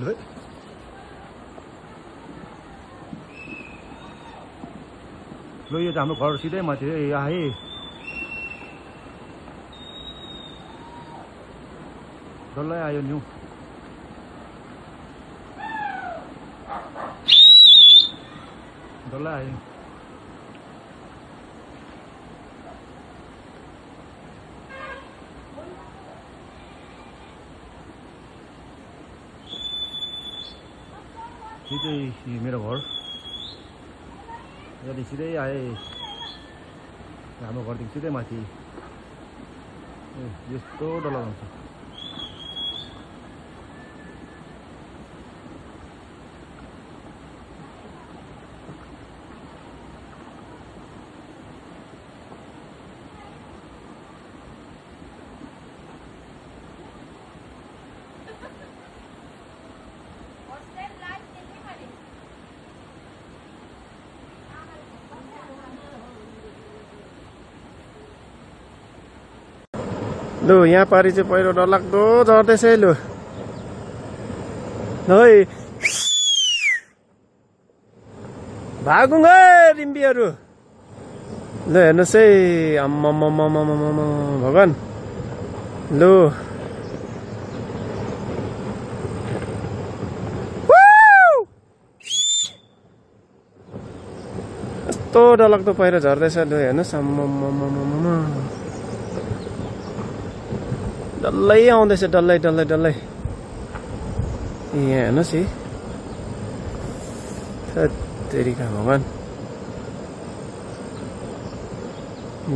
लो यो त हाम्रो घर सिधै माथि आए डल्लै आयो न्यू डल्लै आयो सिधै मेरो घर यदि सिधै आए हाम्रो घरदेखि सिधै माथि यस्तो डल्लो हुन्छ लु यहाँ पारि चाहिँ पहिरो डरलाग्दो झर्दैछ है लु है भागौँ है रिम्बीहरू ल हेर्नुहोस् है आम्मामामामामामा भगवान् लु यस्तो डरलाग्दो पहिरो झर्दैछ लु हेर्नुहोस् आम्मामामामामा डल्लै आउँदैछ डल्लै डल्लै डल्लै यहाँ हेर्नुहोस् है तेरिका भगवान्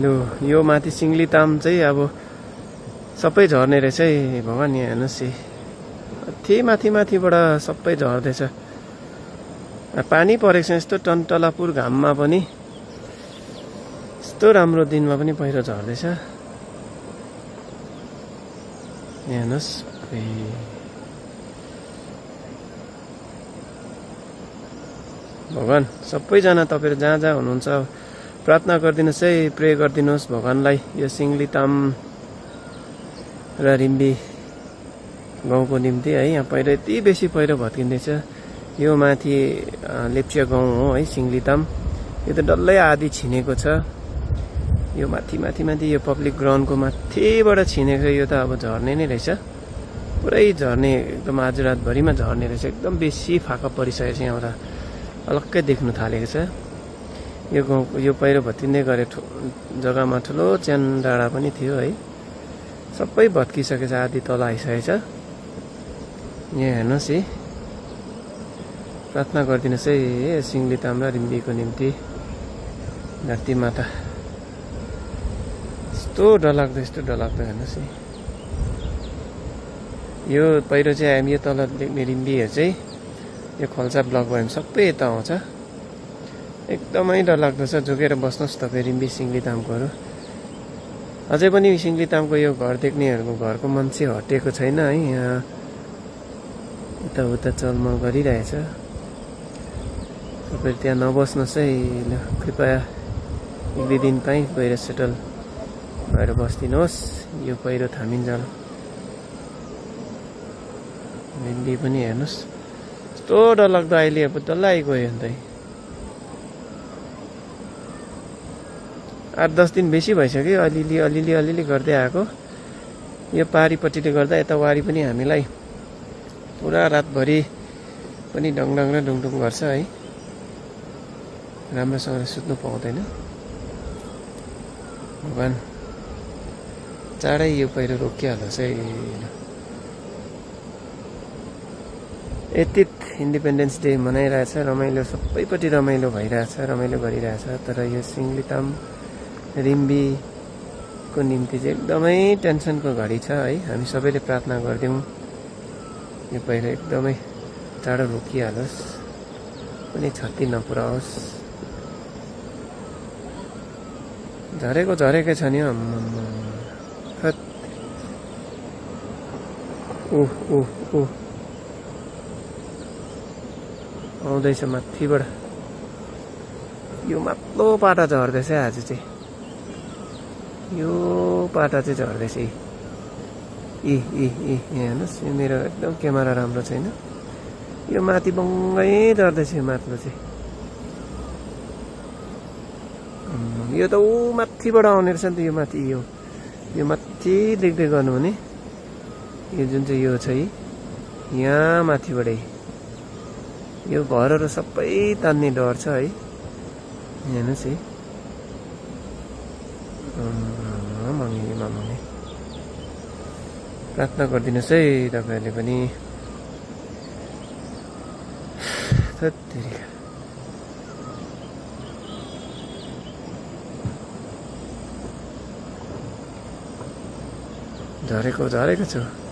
लु यो माथि सिङ्गलीताम चाहिँ अब सबै झर्ने रहेछ है भगवान् यहाँ हेर्नुहोस् है माथि माथि माथिबाट सबै झर्दैछ पानी परेको छ यस्तो टन्टलापुर घाममा पनि यस्तो राम्रो दिनमा पनि पहिरो झर्दैछ हेर्नुहोस् भगवान् सबैजना तपाईँहरू जहाँ जहाँ हुनुहुन्छ प्रार्थना गरिदिनुहोस् है प्रे गरिदिनुहोस् भगवान्लाई यो सिङ्गलीताम र रिम्बी गाउँको निम्ति है यहाँ पहिरो यति बेसी पहिरो भत्किँदैछ यो माथि लेप्चा गाउँ हो है सिङ्गलीताम यो त डल्लै आधी छिनेको छ यो माथि माथि माथि यो पब्लिक ग्राउन्डको माथिबाट छिनेको यो त अब झर्ने नै रहेछ पुरै झर्ने एकदम आज रातभरिमा झर्ने रहेछ एकदम बेसी फाका परिसकेको छ यहाँबाट अलग्गै देख्नु थालेको छ यो गाउँ यो पहिरो भत्किँदै गरे जग्गामा ठुलो च्यान डाँडा पनि थियो है सबै भत्किसकेको छ आधी तल आइसकेको छ यहाँ हेर्नुहोस् है प्रार्थना गरिदिनुहोस् है सिङ्गलीताम र रिम्बीको निम्ति धरती माता यस्तो डरलाग्दो हेर्नुहोस् है यो पहिरो चाहिँ हामी यो तल देख्ने रिम्बीहरू चाहिँ यो खोल्सा ब्लक भयो भने सबै यता आउँछ एकदमै डरलाग्दो छ झुकेर बस्नुहोस् तपाईँ रिम्बी सिङ्गलीतामकोहरू अझै पनि सिङ्गलीतामको यो घर देख्नेहरूको घरको मान्छे हटेको छैन है यहाँ यताउता चलमल गरिरहेछ तपाईँ त्यहाँ नबस्नुहोस् है ल कृपया एक दुई दिन कहीँ गएर सेटल भएर बस्दिनुहोस् यो पहिरो थामिन्जाल रिम्बी पनि हेर्नुहोस् यस्तो डरलाग्दो अहिले अब डल्लै आइगयो अन्त 8-10 दिन बेसी भइसक्यो अलिअलि गर्दै आएको यो पारिपट्टिले गर्दा यता वारी पनि हामीलाई पुरा रातभरि पनि डङडङ र डुङडुङ गर्छ है राम्रोसँगले सुत्नु पाउँदैन भगवान् चाँडै यो पहिरो रोकिहालोस् है यति इन्डिपेन्डेन्स डे मनाइरहेछ रमाइलो सबैपट्टि रमाइलो भइरहेछ रमाइलो गरिरहेछ तर यो सिङ्गलीताम रिम्बीको निम्ति चाहिँ एकदमै टेन्सनको घडी छ है हामी सबैले प्रार्थना गर्दियौँ यो पहिरो एकदमै चाँडो रोकिहालोस् कुनै क्षति नपुर्याओस् झरेकै छ नि आउँदैछ माथिबाट यो माथिल्लो पाटा झर्दैछ आज चाहिँ यो पाटा चाहिँ झर्दैछ यहाँ हेर्नुहोस् यो मेरो एकदम क्यामेरा राम्रो छैन यो माथि बङ्गै झर्दैछ यो माथिल्लो चाहिँ यो त ऊ माथिबाट आउने रहेछ नि त यो माथि यो माथि देख्दै गर्नु भने यो जुन चाहिँ यो छ यहाँ माथिबाटै यो घरहरू सबै तान्ने डर छ है हेर्नुहोस् है मङ्गे प्रार्थना गरिदिनुहोस् है तपाईँहरूले पनि झरेको छु